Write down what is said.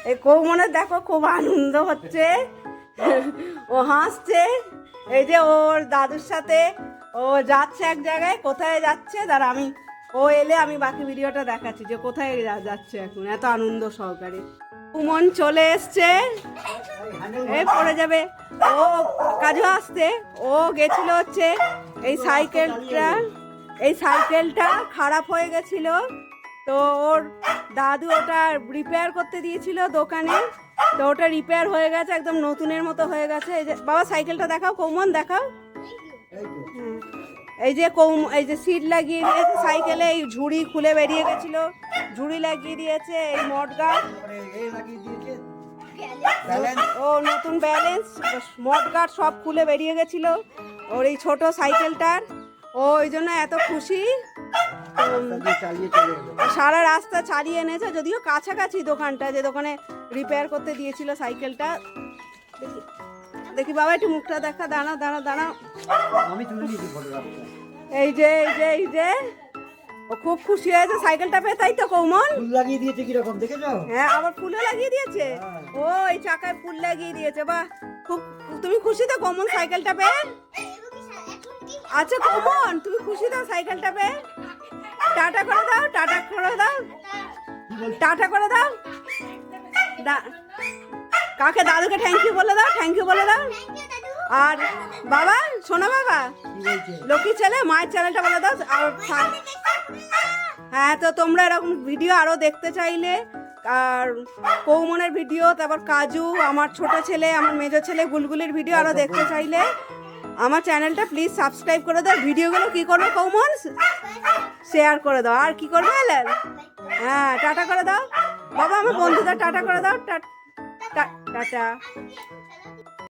এই কৌমনের দেখো খুব আনন্দ হচ্ছে, ও হাসছে। এই যে ওর দাদুর সাথে ও যাচ্ছে এক জায়গায়, কোথায় যাচ্ছে দাঁড়া আমি ও এলে আমি বাকি ভিডিওটা দেখাচ্ছি যে কোথায় যাচ্ছে এখন এত আনন্দ সহকারে। কৌমন চলে এসছে, এই পড়ে যাবে। ও কাজু আসতে ও গেছিল হচ্ছে এই সাইকেলটা খারাপ হয়ে গেছিল, তো ওর দাদু ওটা রিপেয়ার করতে দিয়েছিল দোকানে, তো ওটা রিপেয়ার হয়ে গেছে, একদম নতুনের মতো হয়ে গেছে। এই যে বাবা সাইকেলটা দেখাও, কৌমন দেখাও। এই যে এই যে সিট লাগিয়ে দিয়েছে সাইকেলে, এই ঝুড়ি খুলে বেরিয়ে গেছিল, ঝুড়ি লাগিয়ে দিয়েছে, এই মডগার্ড ও নতুন ব্যালেন্স মডগার্ড সব খুলে বেরিয়ে গেছিল ওর এই ছোট সাইকেলটার। ও ওই জন্য এত খুশি, সারা রাস্তা চালিয়ে এনেছে, যদিও কাছাকাছি দোকানটা, যে দোকানে রিপেয়ার করতে দিয়েছিল সাইকেলটা। দেখি বাবা একটু মুখটা দেখা, দাঁড়াও দাঁড়াও দাঁড়াও, এই যে এই যে এই যে ও খুব খুশি হয়েছে সাইকেলটা পেয়ে, তাই তো কৌমন? ফুল লাগিয়ে দিয়েছে কিরকম দেখেছো? হ্যাঁ আবার ফুলও লাগিয়ে দিয়েছে, ও এই চাকায় ফুল লাগিয়ে দিয়েছে, বাহ খুব। তুমি খুশি তো কৌমন সাইকেলটা পেয়ে? আচ্ছা কৌমন তুমি খুশি তো সাইকেলটা পেয়ে? টাটা করে দাও, টাটা করে দাও, টাটা করে দাও। কাকে? দাদুকে থ্যাংক ইউ বলে দাও, থ্যাংক ইউ বলে দাও। আর বাবা, শোনো বাবা, লক্ষ্মী ছেলে মায়ের চ্যানেলটা বলে দাও। আর হ্যাঁ, তো তোমরা এরকম ভিডিও আরও দেখতে চাইলে, আর কৌমনের ভিডিও, তারপর কাজু, আমার ছোট ছেলে, আমার মেজো ছেলে বুলবুলির ভিডিও আরও দেখতে চাইলে আমার চ্যানেলটা প্লিজ সাবস্ক্রাইব করে দাও। ভিডিওগুলো কি করবে কৌমন? শেয়ার করে দাও। আর কি করবে? হ্যাঁ টাটা করে দাও বাবা, আমার বন্ধুদের টাটা করে দাও, টাটা।